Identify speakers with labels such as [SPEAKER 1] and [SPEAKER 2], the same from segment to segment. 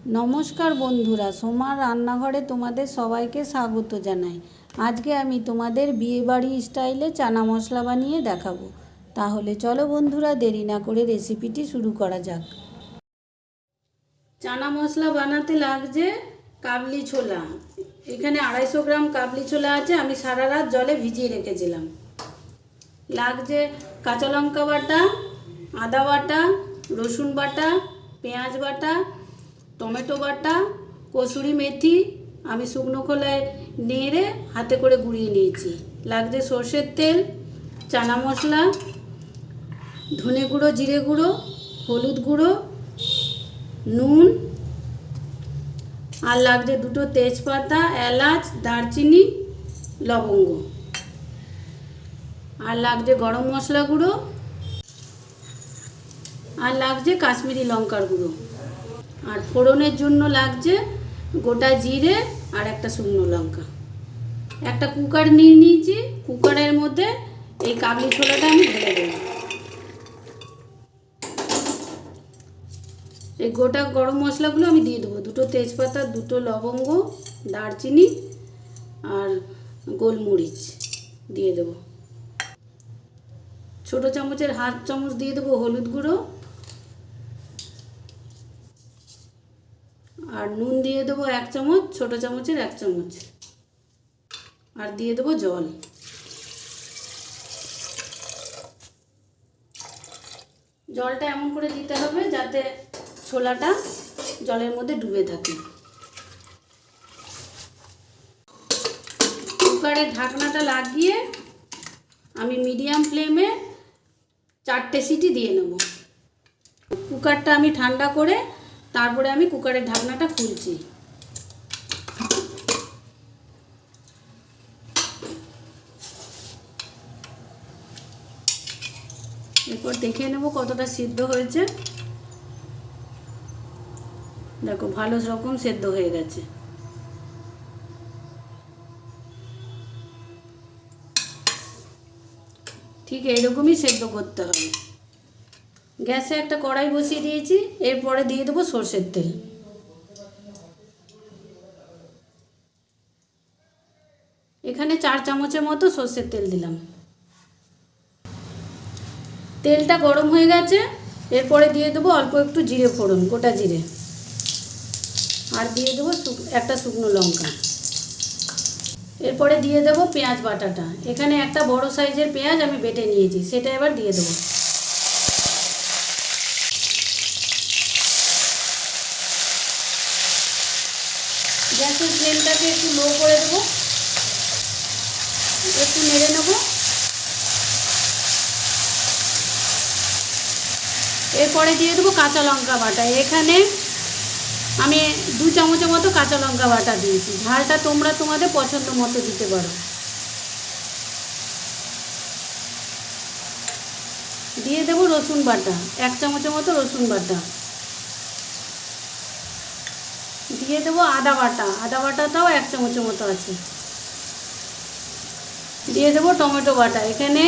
[SPEAKER 1] নমস্কার বন্ধুরা, সোমার রান্নাঘরে তোমাদের সবাইকে স্বাগত জানাই। আজকে আমি তোমাদের বিয়েবাড়ি স্টাইলে চানা মশলা বানিয়ে দেখাবো। তাহলে চলো বন্ধুরা, দেরি না করে রেসিপিটি শুরু করা যাক। চানা মশলা বানাতে লাগছে কাবলি ছোলা। এখানে 250 গ্রাম কাবলি ছোলা আছে, আমি সারা রাত জলে ভিজিয়ে রেখেছিলাম। লাগছে কাঁচা লঙ্কা বাটা, আদা বাটা, রসুন বাটা, পেঁয়াজ বাটা, টমেটো বাটা, কসুরি মেথি আমি শুকনো খোলায় নেড়ে হাতে করে গুঁড়িয়ে নিয়েছি। লাগছে সর্ষের তেল, চানা মশলা, ধনে গুঁড়ো, জিরে গুঁড়ো, হলুদ গুঁড়ো, নুন, আর লাগছে 2টো তেজপাতা, এলাচ, দারচিনি, লবঙ্গ, আর লাগছে গরম মশলা গুঁড়ো, আর লাগছে কাশ্মীরি লঙ্কার গুঁড়ো, আর ফোড়নের জন্য লাগছে গোটা জিরে আর একটা শুকনো লঙ্কা। একটা কুকার নিয়ে নিয়েছি, কুকারের মধ্যে এই কাবলি ছোলাটা আমি ঢেলে দেব। এই গোটা গরম মশলাগুলো আমি দিয়ে দেবো। 2টো তেজপাতা, 2টো লবঙ্গ, দারচিনি আর গোলমরিচ দিয়ে দেবো। ছোটো চামচের 1/2 চামচ দিয়ে দেবো হলুদ গুঁড়ো, আর নুন দিয়ে দেবো 1 চামচ, ছোটো চামচের 1 চামচ, আর দিয়ে দেবো জল। জলটা এমন করে দিতে হবে যাতে ছোলাটা জলের মধ্যে ডুবে থাকে। কুকারের ঢাকনাটা লাগিয়ে আমি মিডিয়াম ফ্লেমে 4টে সিটি দিয়ে নেব। কুকারটা আমি ঠান্ডা করে তারপরে আমি কুকারের ঢাকনাটা খুলছি। এরপর দেখে নেব কতটা সিদ্ধ হয়েছে। দেখো ভালো রকম সেদ্ধ হয়ে গেছে। ঠিক এইরকমই সেদ্ধ করতে হবে। গ্যাসে একটা কড়াই বসিয়ে দিয়েছি, এরপরে দিয়ে দেবো সর্ষের তেল। এখানে 4 চামচের মতো সর্ষের তেল দিলাম। তেলটা গরম হয়ে গেছে, এরপরে দিয়ে দেবো অল্প একটু জিরে ফোড়ন, গোটা জিরে, আর দিয়ে দেবো একটা শুকনো লঙ্কা। এরপরে দিয়ে দেবো পেঁয়াজ বাটাটা। এখানে একটা বড় সাইজের পেঁয়াজ আমি বেটে নিয়েছি, সেটা এবার দিয়ে দেবো। গ্যাসের ফ্লেমটাকে একটু লো করে দেবো, একটু নেড়ে নেব। এরপরে দিয়ে দেবো কাঁচা লঙ্কা বাটা। এখানে আমি 2 চামচের মতো কাঁচা লঙ্কা বাটা দিয়েছি। ঝালটা তোমরা তোমাদের পছন্দ মতো দিতে পারো। দিয়ে দেবো রসুন বাটা, 1 চামচের মতো রসুন বাটা। দিয়ে দেবো আদা বাটা, আদা বাটাটাও 1 চামচের মতো আছে। দিয়ে দেবো টমেটো বাটা। এখানে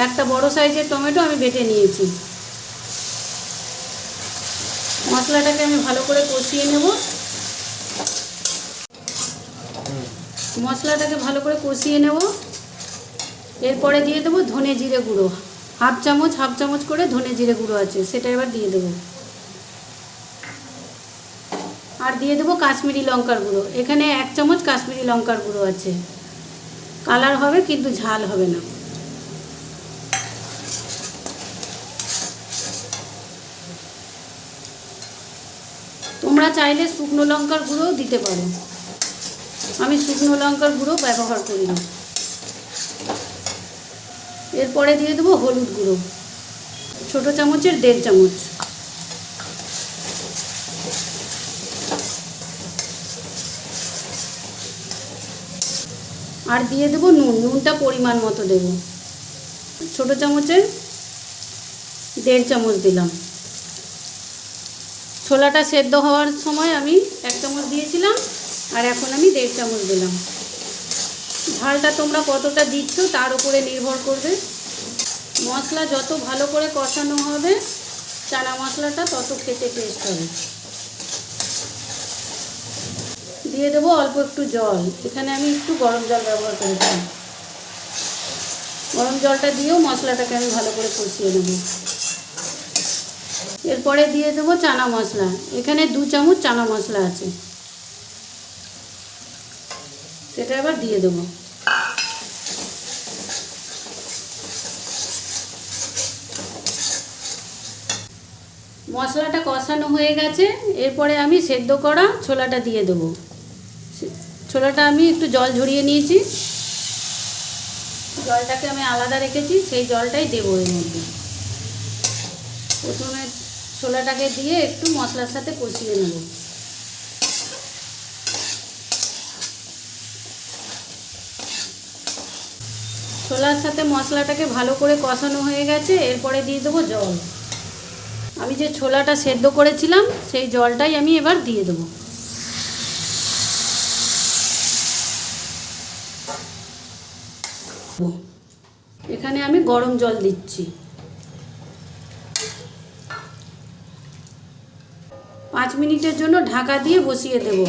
[SPEAKER 1] একটা বড় সাইজের টমেটো আমি বেটে নিয়েছি। মশলাটাকে আমি ভালো করে কষিয়ে নেব। মশলাটাকে ভালো করে কষিয়ে নেব। এরপরে দিয়ে দেবো ধনে জিরে গুঁড়ো, হাফ চামচ করে ধনে জিরে গুঁড়ো আছে, সেটা এবার দিয়ে দেবো। আর দিয়ে দেবো কাশ্মীরি লঙ্কার গুঁড়ো। এখানে 1 চামচ কাশ্মীরি লঙ্কার গুঁড়ো আছে। কালার হবে কিন্তু ঝাল হবে না। তোমরা চাইলে শুকনো লঙ্কার গুঁড়োও দিতে পারো, আমি শুকনো লঙ্কার গুঁড়ো ব্যবহার করি না। এরপরে দিয়ে দেবো হলুদ গুঁড়ো, ছোটো চামচের 1.5 চামচ, আর দিয়ে দেবো নুন। নুনটা পরিমাণ মতো দেবো, ছোটো চামচের 1.5 চামচ দিলাম। ছোলাটা সেদ্ধ হওয়ার সময় আমি 1 চামচ দিয়েছিলাম, আর এখন আমি 1.5 চামচ দিলাম। ঝালটা তোমরা কতটা দিচ্ছ তার উপরে নির্ভর করবে। মশলা যত ভালো করে কষানো হবে চানা মশলাটা তত খেতে টেস্ট হবে। দিয়ে দেবো অল্প একটু জল। এখানে আমি একটু গরম জল ব্যবহার করেছি। গরম জলটা দিয়েও মশলাটাকে আমি ভালো করে কষিয়ে নেব। এরপরে দিয়ে দেবো চানা মশলা। এখানে 2 চামচ চানা মশলা আছে, সেটা এবার দিয়ে দেবো। মশলাটা কষানো হয়ে গেছে। এরপরে আমি সেদ্ধ করা ছোলাটা দিয়ে দেবো। ছোলাটা আমি একটু জল ঝরিয়ে নিয়েছি, জলটাকে আমি আলাদা রেখেছি, সেই জলটাই দেবো এর মধ্যে। প্রথমে ছোলাটাকে দিয়ে একটু মশলার সাথে কষিয়ে নেব। ছোলার সাথে মশলাটাকে ভালো করে কষানো হয়ে গেছে। এরপরে দিয়ে দেবো জল। আমি যে ছোলাটা সেদ্ধ করেছিলাম সেই জলটাই আমি এবার দিয়ে দেবো। এখানে আমি গরম জল দিচ্ছি। 5 মিনিটের জন্য ঢাকা দিয়ে বসিয়ে দেব।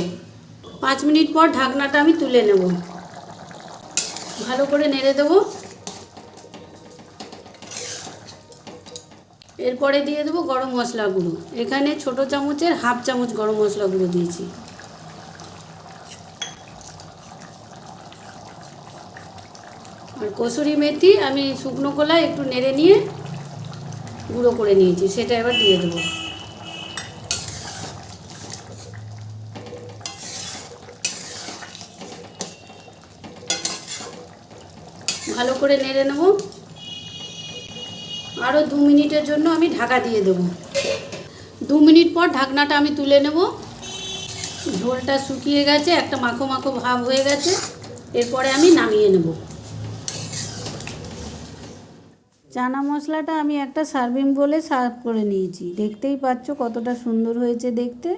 [SPEAKER 1] 5 মিনিট পর ঢাকনাটা আমি তুলে নেব। ভালো করে নেড়ে দেব। এরপরে দিয়ে দেবো গরম মশলা গুঁড়ো। এখানে ছোট চামচের 1/2 চামচ গরম মশলা গুঁড়ো দিয়েছি। আর কসুরি মেথি আমি শুকনো কলায় একটু নেড়ে নিয়ে গুঁড়ো করে নিয়েছি, সেটা এবার দিয়ে দেবো। ভালো করে নেড়ে নেব। আরও 2 মিনিটের জন্য আমি ঢাকা দিয়ে দেবো। 2 মিনিট পর ঢাকনাটা আমি তুলে নেব। ঝোলটা শুকিয়ে গেছে, একটা মাখো মাখো ভাব হয়ে গেছে। এরপরে আমি নামিয়ে নেব। চানা মশলাটা আমি একটা সার্ভিং বোলে সার্ভ করে নিয়েছি। দেখতেই পাচ্ছ কতটা সুন্দর হয়েছে দেখতে।